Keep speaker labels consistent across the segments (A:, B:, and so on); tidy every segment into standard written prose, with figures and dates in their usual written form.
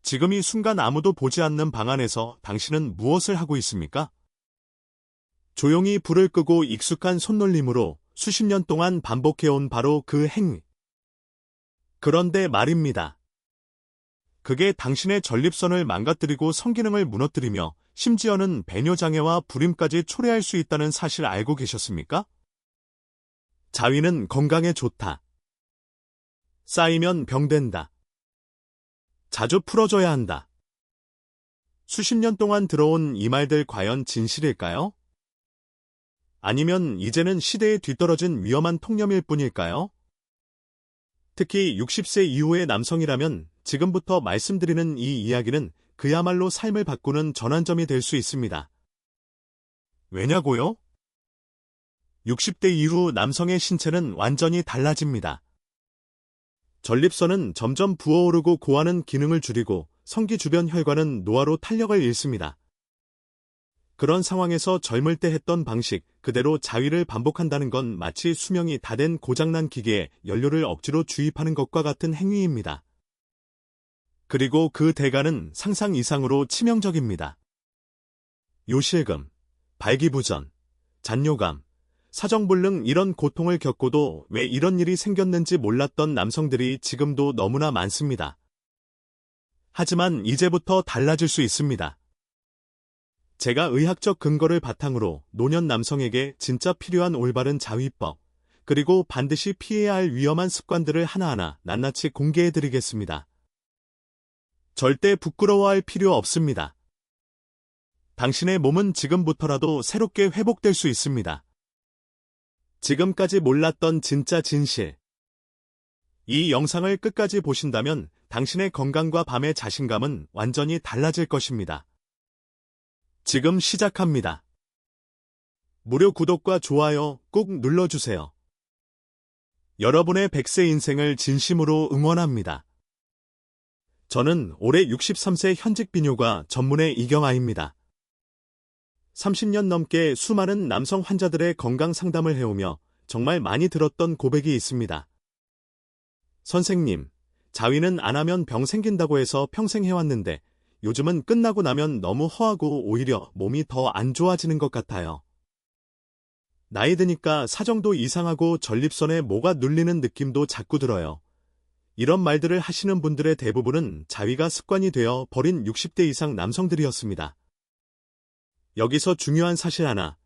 A: 지금 이 순간 아무도 보지 않는 방 안에서 당신은 무엇을 하고 있습니까? 조용히 불을 끄고 익숙한 손놀림으로 수십 년 동안 반복해온 바로 그 행위. 그런데 말입니다. 그게 당신의 전립선을 망가뜨리고 성기능을 무너뜨리며 심지어는 배뇨장애와 불임까지 초래할 수 있다는 사실 알고 계셨습니까? 자위는 건강에 좋다. 쌓이면 병된다. 자주 풀어줘야 한다. 수십 년 동안 들어온 이 말들 과연 진실일까요? 아니면 이제는 시대에 뒤떨어진 위험한 통념일 뿐일까요? 특히 60세 이후의 남성이라면 지금부터 말씀드리는 이 이야기는 그야말로 삶을 바꾸는 전환점이 될 수 있습니다. 왜냐고요? 60대 이후 남성의 신체는 완전히 달라집니다. 전립선은 점점 부어오르고 고하는 기능을 줄이고 성기 주변 혈관은 노화로 탄력을 잃습니다. 그런 상황에서 젊을 때 했던 방식 그대로 자위를 반복한다는 건 마치 수명이 다 된 고장난 기계에 연료를 억지로 주입하는 것과 같은 행위입니다. 그리고 그 대가는 상상 이상으로 치명적입니다. 요실금, 발기부전, 잔뇨감, 사정불능 이런 고통을 겪고도 왜 이런 일이 생겼는지 몰랐던 남성들이 지금도 너무나 많습니다. 하지만 이제부터 달라질 수 있습니다. 제가 의학적 근거를 바탕으로 노년 남성에게 진짜 필요한 올바른 자위법, 그리고 반드시 피해야 할 위험한 습관들을 하나하나 낱낱이 공개해드리겠습니다. 절대 부끄러워할 필요 없습니다. 당신의 몸은 지금부터라도 새롭게 회복될 수 있습니다. 지금까지 몰랐던 진짜 진실. 이 영상을 끝까지 보신다면 당신의 건강과 밤의 자신감은 완전히 달라질 것입니다. 지금 시작합니다. 무료 구독과 좋아요 꾹 눌러주세요. 여러분의 100세 인생을 진심으로 응원합니다. 저는 올해 63세 현직 비뇨가 전문의 이경아입니다. 30년 넘게 수많은 남성 환자들의 건강 상담을 해오며 정말 많이 들었던 고백이 있습니다. 선생님, 자위는 안 하면 병 생긴다고 해서 평생 해왔는데 요즘은 끝나고 나면 너무 허하고 오히려 몸이 더 안 좋아지는 것 같아요. 나이 드니까 사정도 이상하고 전립선에 뭐가 눌리는 느낌도 자꾸 들어요. 이런 말들을 하시는 분들의 대부분은 자위가 습관이 되어 버린 60대 이상 남성들이었습니다. 여기서 중요한 사실 하나,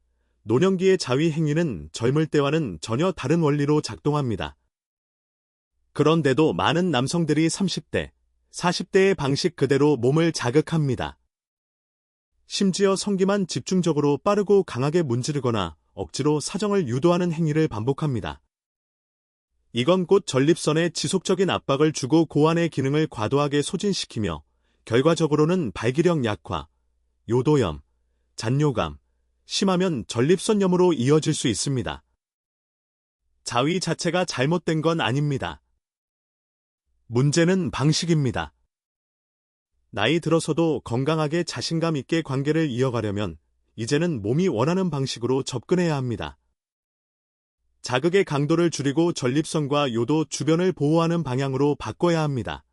A: 노년기의 자위 행위는 젊을 때와는 전혀 다른 원리로 작동합니다. 그런데도 많은 남성들이 30대, 40대의 방식 그대로 몸을 자극합니다. 심지어 성기만 집중적으로 빠르고 강하게 문지르거나 억지로 사정을 유도하는 행위를 반복합니다. 이건 곧 전립선에 지속적인 압박을 주고 고환의 기능을 과도하게 소진시키며 결과적으로는 발기력 약화, 요도염, 잔뇨감, 심하면 전립선염으로 이어질 수 있습니다. 자위 자체가 잘못된 건 아닙니다. 문제는 방식입니다. 나이 들어서도 건강하게 자신감 있게 관계를 이어가려면 이제는 몸이 원하는 방식으로 접근해야 합니다. 자극의 강도를 줄이고 전립선과 요도 주변을 보호하는 방향으로 바꿔야 합니다.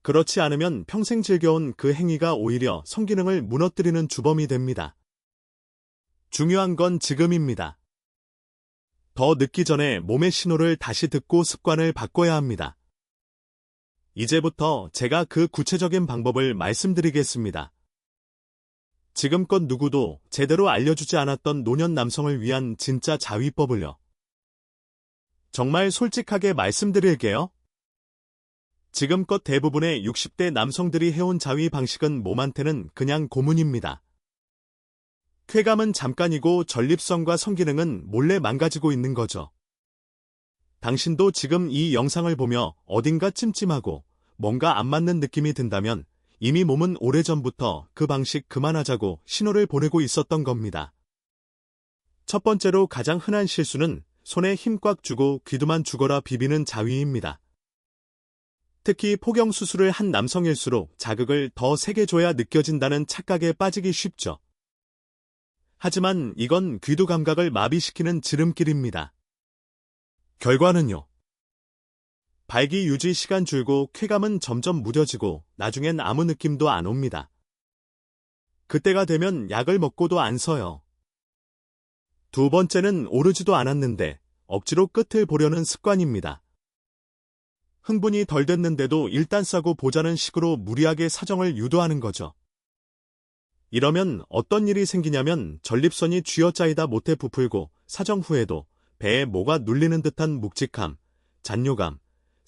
A: 그렇지 않으면 평생 즐겨온 그 행위가 오히려 성기능을 무너뜨리는 주범이 됩니다. 중요한 건 지금입니다. 더 늦기 전에 몸의 신호를 다시 듣고 습관을 바꿔야 합니다. 이제부터 제가 그 구체적인 방법을 말씀드리겠습니다. 지금껏 누구도 제대로 알려주지 않았던 노년 남성을 위한 진짜 자위법을요. 정말 솔직하게 말씀드릴게요. 지금껏 대부분의 60대 남성들이 해온 자위 방식은 몸한테는 그냥 고문입니다. 쾌감은 잠깐이고 전립선과 성기능은 몰래 망가지고 있는 거죠. 당신도 지금 이 영상을 보며 어딘가 찜찜하고 뭔가 안 맞는 느낌이 든다면 이미 몸은 오래전부터 그 방식 그만하자고 신호를 보내고 있었던 겁니다. 첫 번째로 가장 흔한 실수는 손에 힘 꽉 주고 귀두만 죽어라 비비는 자위입니다. 특히 포경 수술을 한 남성일수록 자극을 더 세게 줘야 느껴진다는 착각에 빠지기 쉽죠. 하지만 이건 귀두 감각을 마비시키는 지름길입니다. 결과는요. 발기 유지 시간 줄고 쾌감은 점점 무뎌지고 나중엔 아무 느낌도 안 옵니다. 그때가 되면 약을 먹고도 안 서요. 두 번째는 오르지도 않았는데 억지로 끝을 보려는 습관입니다. 흥분이 덜 됐는데도 일단 싸고 보자는 식으로 무리하게 사정을 유도하는 거죠. 이러면 어떤 일이 생기냐면 전립선이 쥐어짜이다 못해 부풀고 사정 후에도 배에 뭐가 눌리는 듯한 묵직함, 잔뇨감,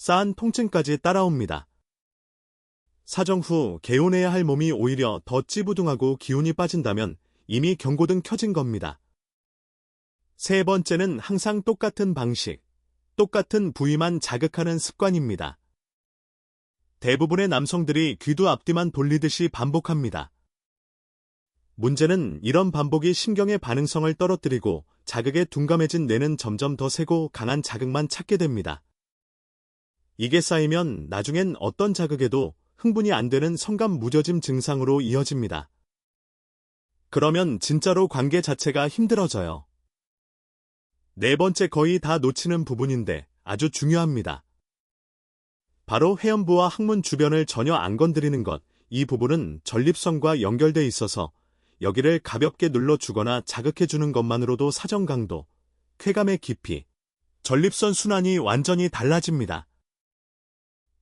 A: 싸한 통증까지 따라옵니다. 사정 후 개운해야 할 몸이 오히려 더 찌부둥하고 기운이 빠진다면 이미 경고등 켜진 겁니다. 세 번째는 항상 똑같은 방식, 똑같은 부위만 자극하는 습관입니다. 대부분의 남성들이 귀두 앞뒤만 돌리듯이 반복합니다. 문제는 이런 반복이 신경의 반응성을 떨어뜨리고 자극에 둔감해진 뇌는 점점 더 세고 강한 자극만 찾게 됩니다. 이게 쌓이면 나중엔 어떤 자극에도 흥분이 안 되는 성감 무뎌짐 증상으로 이어집니다. 그러면 진짜로 관계 자체가 힘들어져요. 네 번째 거의 다 놓치는 부분인데 아주 중요합니다. 바로 회음부와 항문 주변을 전혀 안 건드리는 것. 이 부분은 전립선과 연결돼 있어서 여기를 가볍게 눌러주거나 자극해주는 것만으로도 사정 강도, 쾌감의 깊이, 전립선 순환이 완전히 달라집니다.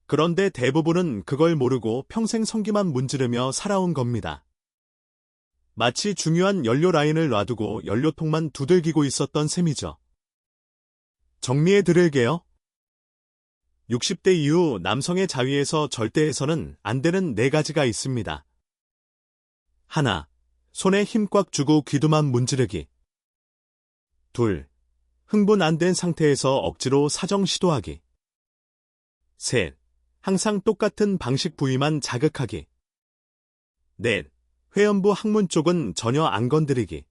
A: 그런데 대부분은 그걸 모르고 평생 성기만 문지르며 살아온 겁니다. 마치 중요한 연료 라인을 놔두고 연료통만 두들기고 있었던 셈이죠. 정리해 드릴게요. 60대 이후 남성의 자위에서 절대해서는 안 되는 4가지가 있습니다. 하나, 손에 힘 꽉 주고 귀두만 문지르기. 둘, 흥분 안 된 상태에서 억지로 사정 시도하기. 셋, 항상 똑같은 방식 부위만 자극하기. 넷, 회음부 항문 쪽은 전혀 안 건드리기.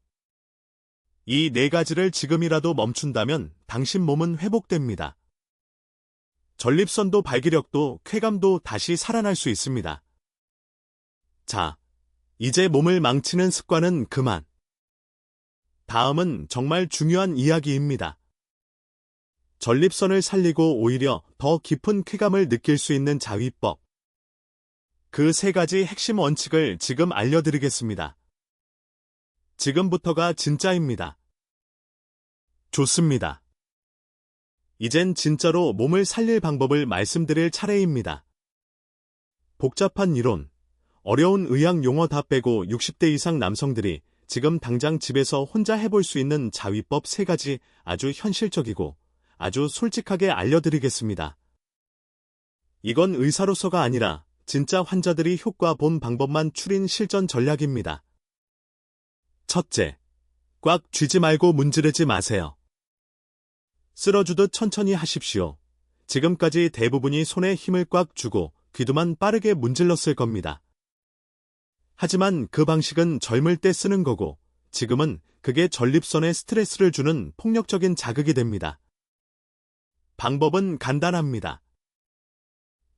A: 이 4가지를 지금이라도 멈춘다면 당신 몸은 회복됩니다. 전립선도 발기력도 쾌감도 다시 살아날 수 있습니다. 자, 이제 몸을 망치는 습관은 그만. 다음은 정말 중요한 이야기입니다. 전립선을 살리고 오히려 더 깊은 쾌감을 느낄 수 있는 자위법. 그 3가지 핵심 원칙을 지금 알려드리겠습니다. 지금부터가 진짜입니다. 좋습니다. 이젠 진짜로 몸을 살릴 방법을 말씀드릴 차례입니다. 복잡한 이론, 어려운 의학 용어 다 빼고 60대 이상 남성들이 지금 당장 집에서 혼자 해볼 수 있는 자위법 3가지 아주 현실적이고 아주 솔직하게 알려드리겠습니다. 이건 의사로서가 아니라 진짜 환자들이 효과 본 방법만 추린 실전 전략입니다. 첫째, 꽉 쥐지 말고 문지르지 마세요. 쓸어주듯 천천히 하십시오. 지금까지 대부분이 손에 힘을 꽉 주고 귀두만 빠르게 문질렀을 겁니다. 하지만 그 방식은 젊을 때 쓰는 거고 지금은 그게 전립선에 스트레스를 주는 폭력적인 자극이 됩니다. 방법은 간단합니다.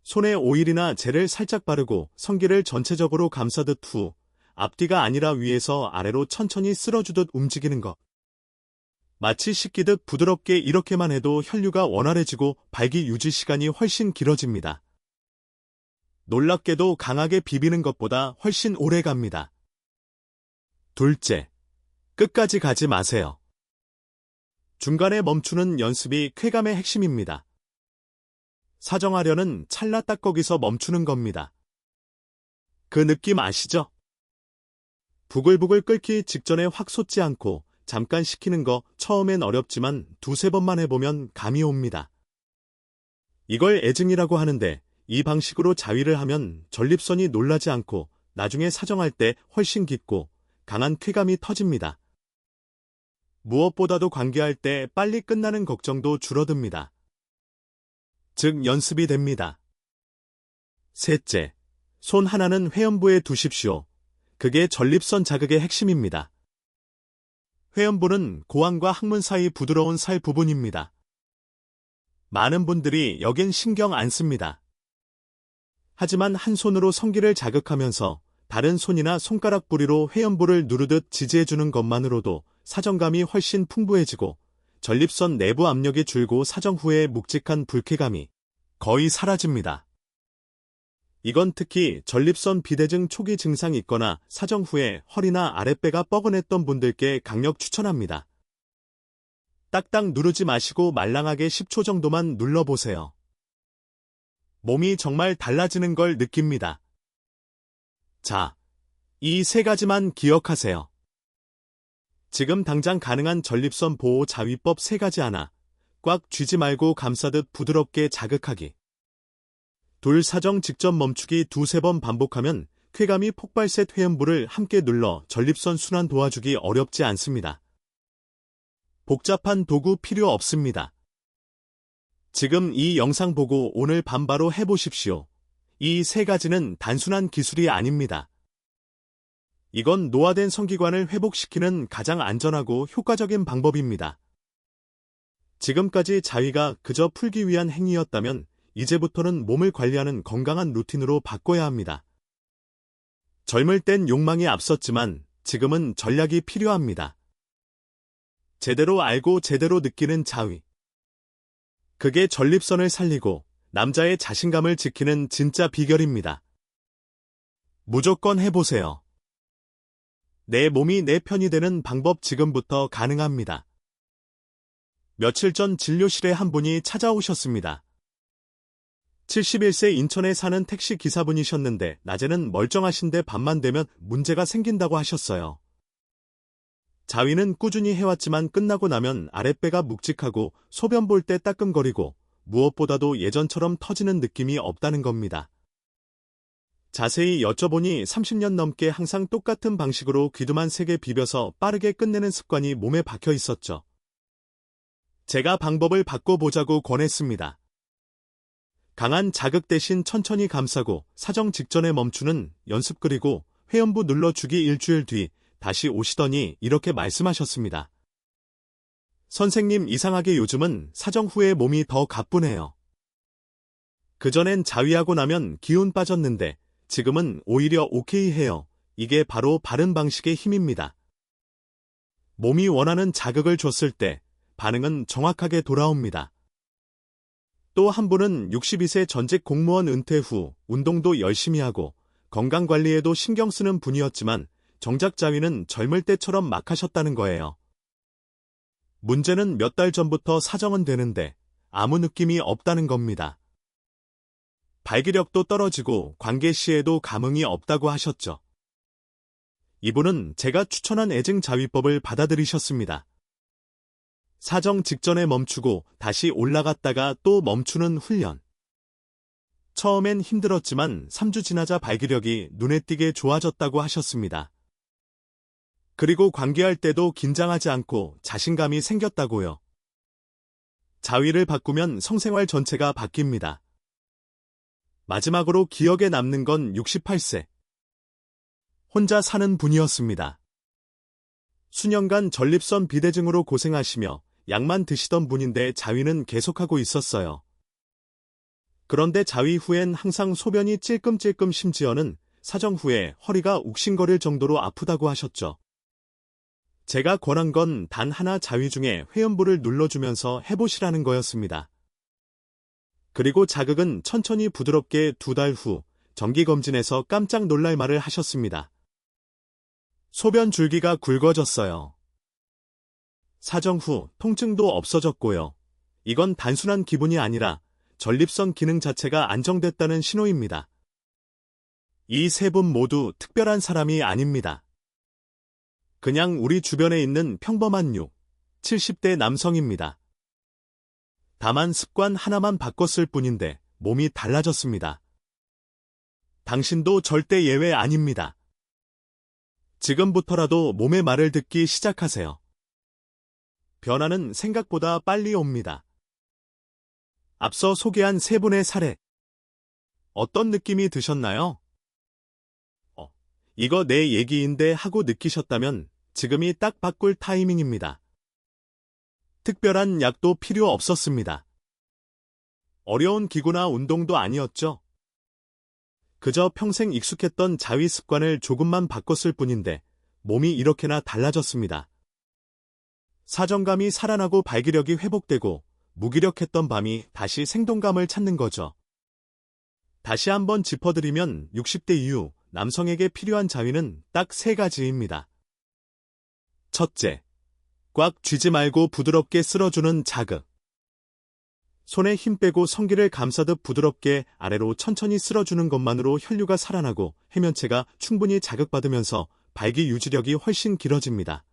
A: 손에 오일이나 젤을 살짝 바르고 성기를 전체적으로 감싸듯 후 앞뒤가 아니라 위에서 아래로 천천히 쓸어주듯 움직이는 것. 마치 씻기듯 부드럽게 이렇게만 해도 혈류가 원활해지고 발기 유지 시간이 훨씬 길어집니다. 놀랍게도 강하게 비비는 것보다 훨씬 오래 갑니다. 둘째, 끝까지 가지 마세요. 중간에 멈추는 연습이 쾌감의 핵심입니다. 사정하려는 찰나 딱 거기서 멈추는 겁니다. 그 느낌 아시죠? 부글부글 끓기 직전에 확 솟지 않고 잠깐 식히는 거 처음엔 어렵지만 2-3번만 해보면 감이 옵니다. 이걸 애증이라고 하는데 이 방식으로 자위를 하면 전립선이 놀라지 않고 나중에 사정할 때 훨씬 깊고 강한 쾌감이 터집니다. 무엇보다도 관계할 때 빨리 끝나는 걱정도 줄어듭니다. 즉 연습이 됩니다. 셋째, 손 하나는 회음부에 두십시오. 그게 전립선 자극의 핵심입니다. 회음부는 고환과 항문 사이 부드러운 살 부분입니다. 많은 분들이 여긴 신경 안 씁니다. 하지만 한 손으로 성기를 자극하면서 다른 손이나 손가락 부리로 회음부를 누르듯 지지해주는 것만으로도 사정감이 훨씬 풍부해지고 전립선 내부 압력이 줄고 사정 후의 묵직한 불쾌감이 거의 사라집니다. 이건 특히 전립선 비대증 초기 증상이 있거나 사정 후에 허리나 아랫배가 뻐근했던 분들께 강력 추천합니다. 딱딱 누르지 마시고 말랑하게 10초 정도만 눌러보세요. 몸이 정말 달라지는 걸 느낍니다. 자, 이 세 가지만 기억하세요. 지금 당장 가능한 전립선 보호 자위법 세 가지 하나, 꽉 쥐지 말고 감싸듯 부드럽게 자극하기. 둘 사정 직접 멈추기 두세 번 반복하면 쾌감이 폭발셋 회음부를 함께 눌러 전립선 순환 도와주기 어렵지 않습니다. 복잡한 도구 필요 없습니다. 지금 이 영상 보고 오늘 밤 바로 해보십시오. 이 세 가지는 단순한 기술이 아닙니다. 이건 노화된 성기관을 회복시키는 가장 안전하고 효과적인 방법입니다. 지금까지 자위가 그저 풀기 위한 행위였다면 이제부터는 몸을 관리하는 건강한 루틴으로 바꿔야 합니다. 젊을 땐 욕망이 앞섰지만 지금은 전략이 필요합니다. 제대로 알고 제대로 느끼는 자위. 그게 전립선을 살리고 남자의 자신감을 지키는 진짜 비결입니다. 무조건 해보세요. 내 몸이 내 편이 되는 방법 지금부터 가능합니다. 며칠 전 진료실에 한 분이 찾아오셨습니다. 71세 인천에 사는 택시 기사분이셨는데 낮에는 멀쩡하신데 밤만 되면 문제가 생긴다고 하셨어요. 자위는 꾸준히 해왔지만 끝나고 나면 아랫배가 묵직하고 소변 볼 때 따끔거리고 무엇보다도 예전처럼 터지는 느낌이 없다는 겁니다. 자세히 여쭤보니 30년 넘게 항상 똑같은 방식으로 귀두만 3개 비벼서 빠르게 끝내는 습관이 몸에 박혀 있었죠. 제가 방법을 바꿔보자고 권했습니다. 강한 자극 대신 천천히 감싸고 사정 직전에 멈추는 연습 그리고 회음부 눌러주기 일주일 뒤 다시 오시더니 이렇게 말씀하셨습니다. 선생님 이상하게 요즘은 사정 후에 몸이 더 가뿐해요. 그전엔 자위하고 나면 기운 빠졌는데 지금은 오히려 오케이 해요. 이게 바로 바른 방식의 힘입니다. 몸이 원하는 자극을 줬을 때 반응은 정확하게 돌아옵니다. 또 한 분은 62세 전직 공무원 은퇴 후 운동도 열심히 하고 건강관리에도 신경 쓰는 분이었지만 정작 자위는 젊을 때처럼 막 하셨다는 거예요. 문제는 몇 달 전부터 사정은 되는데 아무 느낌이 없다는 겁니다. 발기력도 떨어지고 관계 시에도 감흥이 없다고 하셨죠. 이분은 제가 추천한 애증자위법을 받아들이셨습니다. 사정 직전에 멈추고 다시 올라갔다가 또 멈추는 훈련. 처음엔 힘들었지만 3주 지나자 발기력이 눈에 띄게 좋아졌다고 하셨습니다. 그리고 관계할 때도 긴장하지 않고 자신감이 생겼다고요. 자위를 바꾸면 성생활 전체가 바뀝니다. 마지막으로 기억에 남는 건 68세. 혼자 사는 분이었습니다. 수년간 전립선 비대증으로 고생하시며 약만 드시던 분인데 자위는 계속하고 있었어요. 그런데 자위 후엔 항상 소변이 찔끔찔끔 심지어는 사정 후에 허리가 욱신거릴 정도로 아프다고 하셨죠. 제가 권한 건 단 하나 자위 중에 회음부를 눌러주면서 해보시라는 거였습니다. 그리고 자극은 천천히 부드럽게 2달 후 정기검진에서 깜짝 놀랄 말을 하셨습니다. 소변 줄기가 굵어졌어요. 사정 후 통증도 없어졌고요. 이건 단순한 기분이 아니라 전립선 기능 자체가 안정됐다는 신호입니다. 이 세 분 모두 특별한 사람이 아닙니다. 그냥 우리 주변에 있는 평범한 70대 남성입니다. 다만 습관 하나만 바꿨을 뿐인데 몸이 달라졌습니다. 당신도 절대 예외 아닙니다. 지금부터라도 몸의 말을 듣기 시작하세요. 변화는 생각보다 빨리 옵니다. 앞서 소개한 세 분의 사례. 어떤 느낌이 드셨나요? 이거 내 얘기인데 하고 느끼셨다면 지금이 딱 바꿀 타이밍입니다. 특별한 약도 필요 없었습니다. 어려운 기구나 운동도 아니었죠. 그저 평생 익숙했던 자위 습관을 조금만 바꿨을 뿐인데 몸이 이렇게나 달라졌습니다. 사정감이 살아나고 발기력이 회복되고 무기력했던 밤이 다시 생동감을 찾는 거죠. 다시 한번 짚어드리면 60대 이후 남성에게 필요한 자위는 딱 3가지입니다. 첫째, 꽉 쥐지 말고 부드럽게 쓸어주는 자극. 손에 힘 빼고 성기를 감싸듯 부드럽게 아래로 천천히 쓸어주는 것만으로 혈류가 살아나고 해면체가 충분히 자극받으면서 발기 유지력이 훨씬 길어집니다.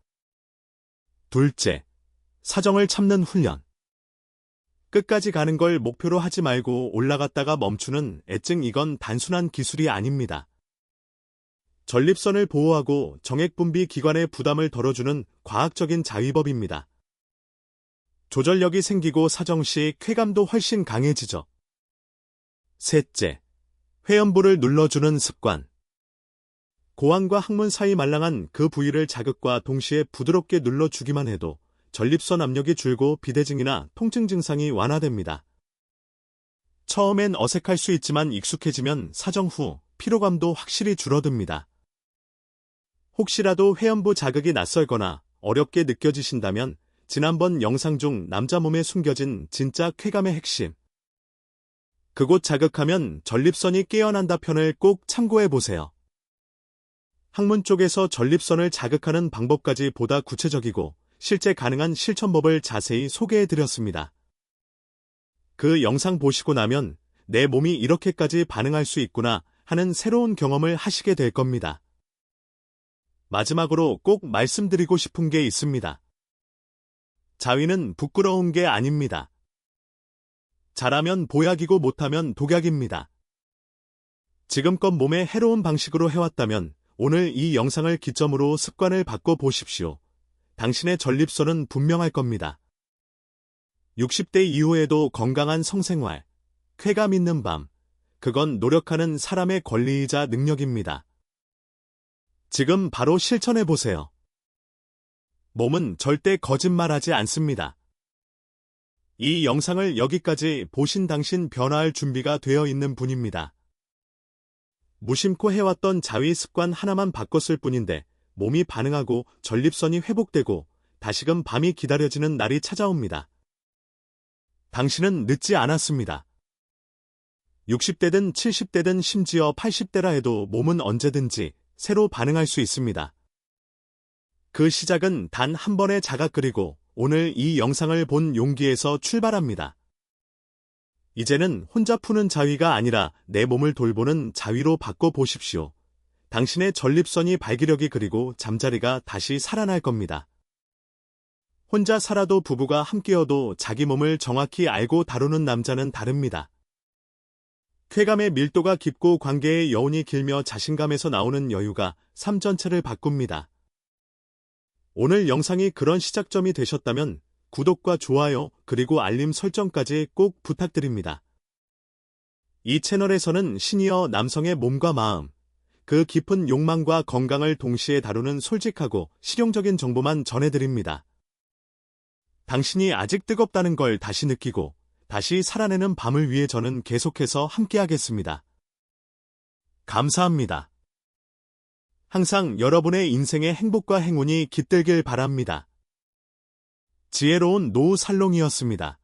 A: 둘째, 사정을 참는 훈련. 끝까지 가는 걸 목표로 하지 말고 올라갔다가 멈추는 애증, 이건 단순한 기술이 아닙니다. 전립선을 보호하고 정액분비 기관의 부담을 덜어주는 과학적인 자위법입니다. 조절력이 생기고 사정 시 쾌감도 훨씬 강해지죠. 셋째, 회음부를 눌러주는 습관. 고환과 항문 사이 말랑한 그 부위를 자극과 동시에 부드럽게 눌러주기만 해도 전립선 압력이 줄고 비대증이나 통증 증상이 완화됩니다. 처음엔 어색할 수 있지만 익숙해지면 사정 후 피로감도 확실히 줄어듭니다. 혹시라도 회음부 자극이 낯설거나 어렵게 느껴지신다면 지난번 영상 중 남자 몸에 숨겨진 진짜 쾌감의 핵심, 그곳 자극하면 전립선이 깨어난다 편을 꼭 참고해보세요. 항문 쪽에서 전립선을 자극하는 방법까지 보다 구체적이고 실제 가능한 실천법을 자세히 소개해드렸습니다. 그 영상 보시고 나면 내 몸이 이렇게까지 반응할 수 있구나 하는 새로운 경험을 하시게 될 겁니다. 마지막으로 꼭 말씀드리고 싶은 게 있습니다. 자위는 부끄러운 게 아닙니다. 잘하면 보약이고 못하면 독약입니다. 지금껏 몸에 해로운 방식으로 해왔다면 오늘 이 영상을 기점으로 습관을 바꿔보십시오. 당신의 전립선은 분명할 겁니다. 60대 이후에도 건강한 성생활, 쾌감 있는 밤, 그건 노력하는 사람의 권리이자 능력입니다. 지금 바로 실천해보세요. 몸은 절대 거짓말하지 않습니다. 이 영상을 여기까지 보신 당신 변화할 준비가 되어 있는 분입니다. 무심코 해왔던 자위 습관 하나만 바꿨을 뿐인데 몸이 반응하고 전립선이 회복되고 다시금 밤이 기다려지는 날이 찾아옵니다. 당신은 늦지 않았습니다. 60대든 70대든 심지어 80대라 해도 몸은 언제든지 새로 반응할 수 있습니다. 그 시작은 단 한 번의 자각, 그리고 오늘 이 영상을 본 용기에서 출발합니다. 이제는 혼자 푸는 자위가 아니라 내 몸을 돌보는 자위로 바꿔보십시오. 당신의 전립선이 발기력이 그리고 잠자리가 다시 살아날 겁니다. 혼자 살아도 부부가 함께여도 자기 몸을 정확히 알고 다루는 남자는 다릅니다. 쾌감의 밀도가 깊고 관계의 여운이 길며 자신감에서 나오는 여유가 삶 전체를 바꿉니다. 오늘 영상이 그런 시작점이 되셨다면 구독과 좋아요 그리고 알림 설정까지 꼭 부탁드립니다. 이 채널에서는 시니어 남성의 몸과 마음, 그 깊은 욕망과 건강을 동시에 다루는 솔직하고 실용적인 정보만 전해드립니다. 당신이 아직 뜨겁다는 걸 다시 느끼고 다시 살아내는 밤을 위해 저는 계속해서 함께하겠습니다. 감사합니다. 항상 여러분의 인생의 행복과 행운이 깃들길 바랍니다. 지혜로운 노후 살롱이었습니다.